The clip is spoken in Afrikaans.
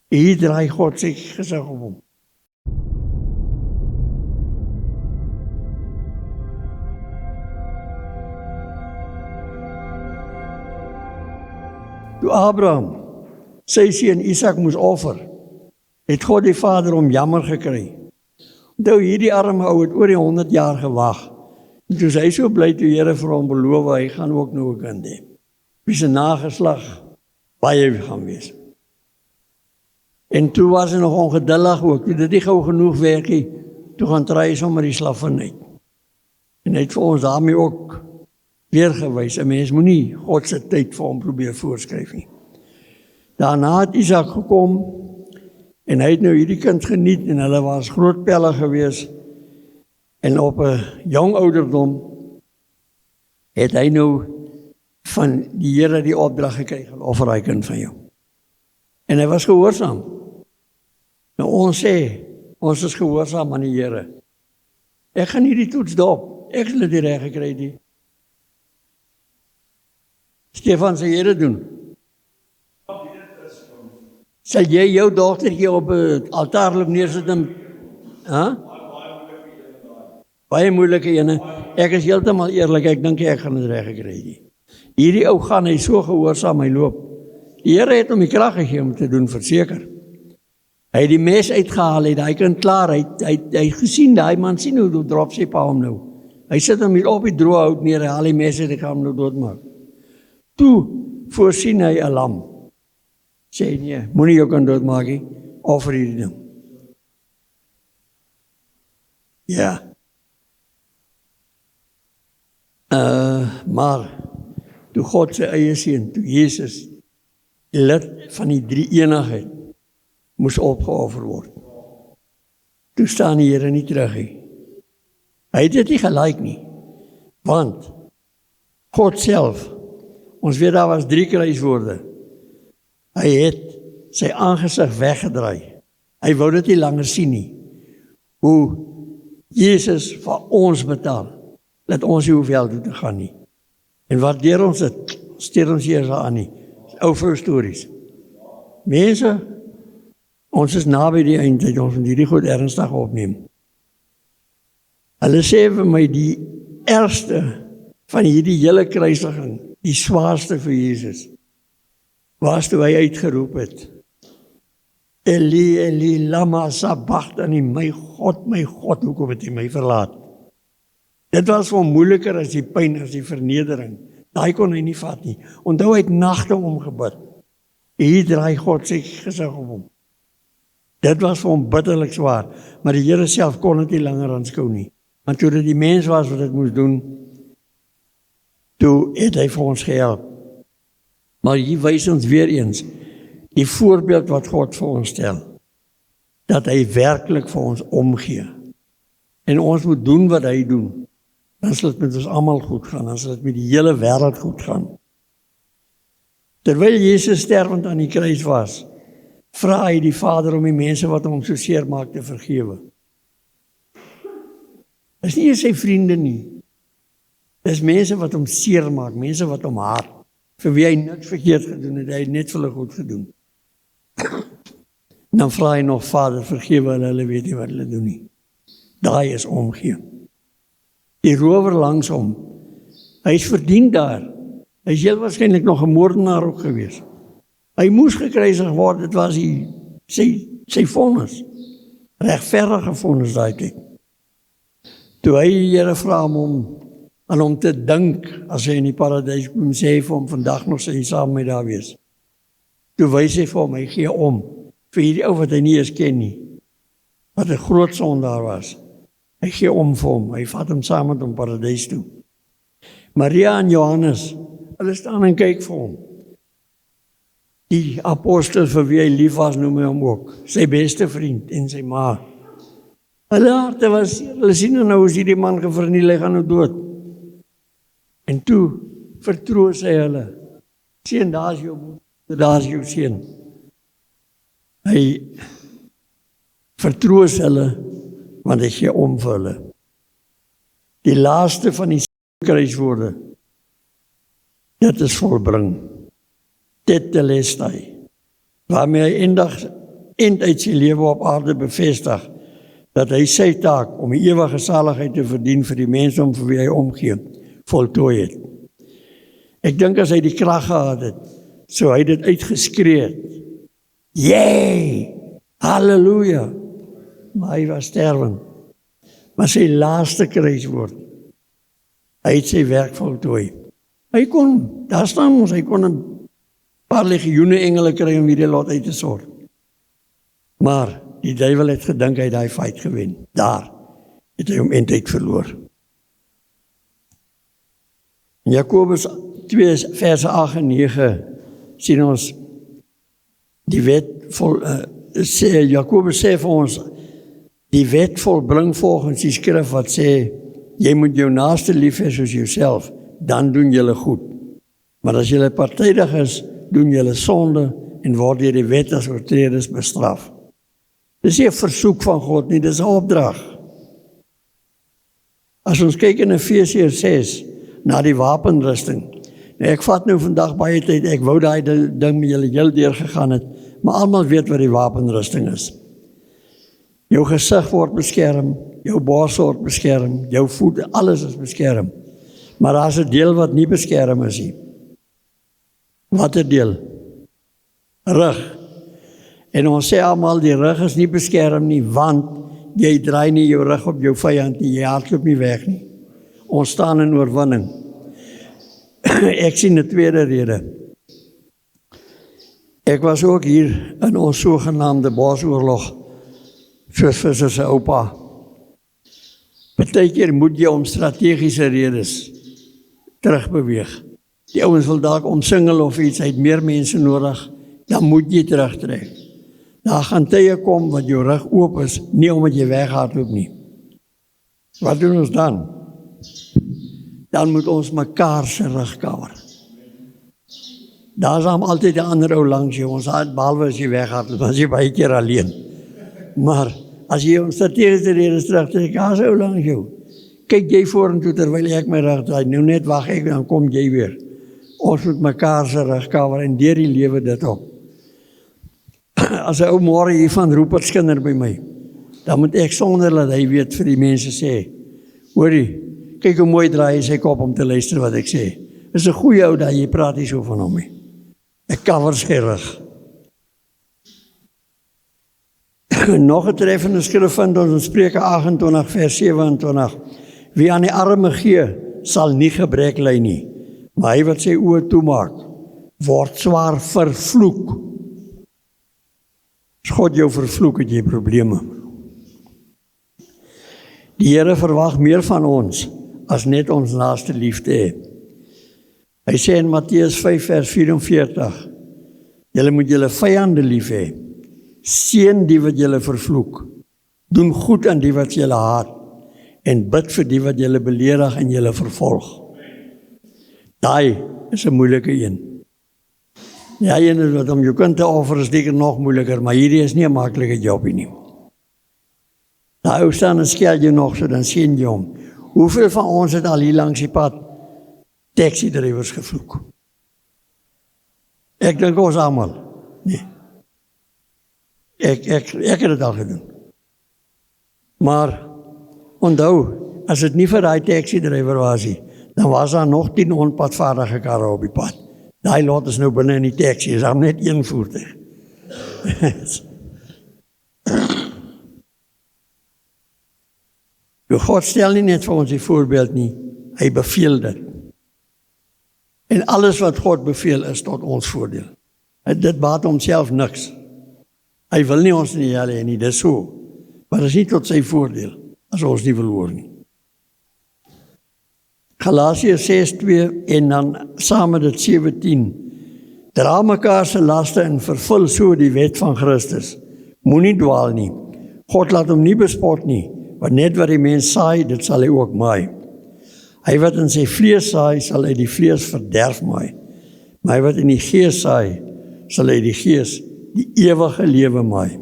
Hier draai God sy gesig op hom. Toe Abraham sy seun Isak moes offer, het God die Vader om jammer gekry. Onthou, hierdie arme ou het oor die 100 jaar gewag. En toe is hy so bly toe Here vir hom beloof, hy gaan ook nou 'n kind hê. Wie se nageslag baie gaan wees. En toe was hy nog ongeduldig ook, toe dit nie gou genoeg werk nie, toe gaan try hy sommer die slavernij. En hy het vir ons daarmee ook weer gewys, 'n mens moenie God se tyd vir hom probeer voorskryf nie. Daarna het Isak gekom, en hy het nou hierdie kind geniet, en hulle was groot pelle gewees, en op 'n jong ouderdom het hy nou van die Here die opdrag gekry, gaan offer hy kind van jou. En hy was gehoorsaam. Nou ons sê, ons is gehoorsaam aan die Here. Ek gaan hierdie toets dop, ek sal dit reg gekry die. Stefan sê Here doen. Sal jy jou dogtertjie op 'n altaar neersit en baie moeilike ene. Ek is heeltemal eerlik, ek dink ek gaan dit reg gekry nie. Hierdie ou gaan hy so gehoorsaam, hy loop. Die Here het hom die krag gegee om te doen, verseker. Hy het die mes uitgehaal, hy kind klaar, hy gesien, daai man sien hoe drop sy pa hom nou. Hy sit hom hier op die droë hout neer, hy haal die mes uit, hy gaan hom nou doodmaak. Toe voorsien hy 'n lam. Sê nee, moenie jou kan doodmaak nie, offer hierdie ding. Ja. Maar toe God sy eie seun, toe Jesus, lid van die drie eenigheid, moes opgeoffer word. Toe staan die Here nie terug nie. Hy het dit nie gelyk nie, want God self, ons weet daar was 3 kruiswoorde, hy het sy aangesig weggedraai. Hy wou dit nie langer sien nie. Hoe Jesus vir ons betaal, dat ons nie hoef hel toe te gaan nie. En waardeer ons dit, steur ons hier aan nie. Ou vrou stories. Mense, ons is naby die eindtyd, ons moet hierdie goed ernstig opneem. Hulle sê vir my die ergste van hierdie hele kruisiging, die swaarste vir Jesus, was toe hy uitgeroep het, Eli, Eli, lama sabachthani, my God, hoekom het hy my verlaat? Dit was vir hom moeiliker as die pyn, as die vernedering. Daai kon hy nie vat nie. Onthou hy het nagte omgebid. Hier draai God sy gesig op hom. Dit was vir hom bitterlik swaar, maar die Here self kon dit nie langer aanskou nie. Want toe dit die mens was wat dit moes doen, toe het hy vir ons gehelp. Maar hier wys ons weer eens die voorbeeld wat God vir ons stel, dat hy werklik vir ons omgee. En ons moet doen wat hy doen. Dan sal dit met ons almal goed gaan, dan sal dit met die hele wêreld goed gaan. Terwyl Jesus sterwend aan die kruis was, vra hy die Vader om die mense wat hom so seer maak te vergewe. Dis nie sy vriende nie. Dis mense wat hom seer maak, mense wat hom haat, vir wie hy niks verkeerd gedoen het, hy het net vir hulle goed gedoen. En dan vra hy nog, Vader, vergewe hulle weet nie wat hulle doen nie. Daai is omgee. Die rower langs hom, hy is verdien daar. Hy is heel waarskynlik nog 'n moordenaar ook gewees. Hy moes gekruisig word, dit was sy vonnis. Regverdige vonnis daai tyd. Toe hy die Here vra om aan hom te dink, as hy in die paradys kom, sê hy vir hom, vandag nog sê hy saam met daar wees. Toe wys hy vir hom, hy gee om, vir hierdie ou wat hy nie eens ken nie, wat 'n groot sondaar was. Hy gee om vir hom, hy vat hom saam met hom paradys toe. Maria en Johannes, hulle staan en kyk vir hom. Die apostel vir wie hy lief was, noem hy hom ook, sy beste vriend en sy ma. Hulle harte was, hulle sien nou is hierdie man geverniel, hy gaan nou dood. En toe vertroos hy hulle. Seun, daar is jou seun. Hy vertroos hulle, want hy gee om vir hulle. Die laaste van die kruiswoorde, dit is volbring. Tetelestai, waarmee hy eendag eind uit sy lewe op aarde bevestig, dat hy sy taak om die ewige saligheid te verdien vir die mense om vir wie hy omgee, voltooi het. Ek dink as hy die krag gehad het, so hy dit uitgeskree het. Jee! Halleluja! Maar hy was sterwend. Maar sy laaste kruiswoord, hy het sy werk voltooi. Hy kon, daar staan ons, hy kon 'n paar legioene engele kry om hierdie lot uit te sort. Maar die duiwel het gedink hy het daai fight gewen. Daar het hy hom eintlik verloor. In Jakobus 2 verse 8 en 9 sien ons die wet Jakobus sê vir ons, die wet volbring volgens die skrif wat sê, jy moet jou naaste lief hê soos jouself, dan doen julle goed. Maar as julle partydig is, doen julle sonde en word deur die wet as oortreders bestraf. Dis nie 'n versoek van God nie, dis 'n opdrag. As ons kyk in Efesiërs 6 na die wapenrusting. Nou ek vat nou vandag baie tyd, ek wou daai ding met julle heel deurgegaan het, maar almal weet wat die wapenrusting is. Jou gesig word beskerm, jou bors word beskerm, jou voete, alles is beskerm. Maar daar is 'n deel wat nie beskerm is nie. Watter deel? Rug. En ons sê almal die rug is nie beskerm nie, want jy draai nie jou rug op jou vyand nie, jy hardloop nie weg nie. Ons staan in oorwinning. Ek sien 'n tweede rede. Ek was ook hier in ons sogenaamde Bosoorlog, soos vir sy oupa. Partykeer moet jy om strategiese redes terugbeweeg. Die ouens wil dalk omsingel of iets, hy het meer mense nodig, dan moet jy terugtrek. Daar gaan tye kom wat jou rug oop is, nie omdat jy weghardloop nie. Wat doen ons dan? Dan moet ons mekaar se rug cover. Daar is altyd 'n ander ou langs jou, ons het behalwe as jy weghardloop, as jy baie keer alleen. Maar as jy ons strategiese redes terugtrek, daar is 'n ou langs jou. Kyk jy vorentoe terwyl ek my rug draai, nou net wag ek, dan kom jy weer. Ons moet mekaar se rug cover en deur die lewe dit op. As 'n ou môre hier van Rupert Skinner by my, dan moet ek sonder dat hy weet vir die mense sê, hoorie, kyk hoe mooi draai hy sy kop om te luister wat ek sê. Is 'n goeie ou dat jy praat nie so van hom nie. Ek cover sy rug. Nog 'n treffende skrif vind ons in Spreuke 28 vers 27. Wie aan die arme gee, sal nie gebrek ly nie, maar hy wat sy oë toemaak, word swaar vervloek. As God jou vervloek, het jy probleme. Die Here verwag meer van ons as net ons naaste lief te hê. Hy sê in Matteus 5 vers 44, julle moet julle vyande lief hê, seën die wat julle vervloek, doen goed aan die wat julle haat, en bid vir die wat julle beledig en julle vervolg. Daai is 'n moeilike een. Ja, een is wat om jou kind te offer is seker nog moeiliker, maar hierdie is nie 'n maklike jobie nie. Daai ou staan en skel jy nog, so dan sien jy hom. Hoeveel van ons het al hier langs die pad taxi-drywers gevloek? Ek dink ons almal. Nee. Ek het dit al gedoen. Maar onthou, as dit nie vir daai taxi-drywer was nie, dan was daar nog 10 onpadvaardige karre op die pad. Daai lot is nou binne in die taxi, is daar net een voertuig. God stel nie net vir ons die voorbeeld nie, hy beveel dit. En alles wat God beveel is tot ons voordeel. Dit baat homself niks. Hy wil nie ons in die hel hê nie, dis so. Maar dit is nie tot sy voordeel, as ons nie wil hoor nie. Galasiërs 6:2 en dan saam met dit 17. Dra mekaar se laste en vervul so die wet van Christus. Moenie dwaal nie. God laat hom nie bespot nie, want net wat die mens saai, dit sal hy ook maai. Hy wat in sy vlees saai, sal uit die vlees verderf maai. Maar hy wat in die gees saai, sal uit die gees die ewige lewe maai.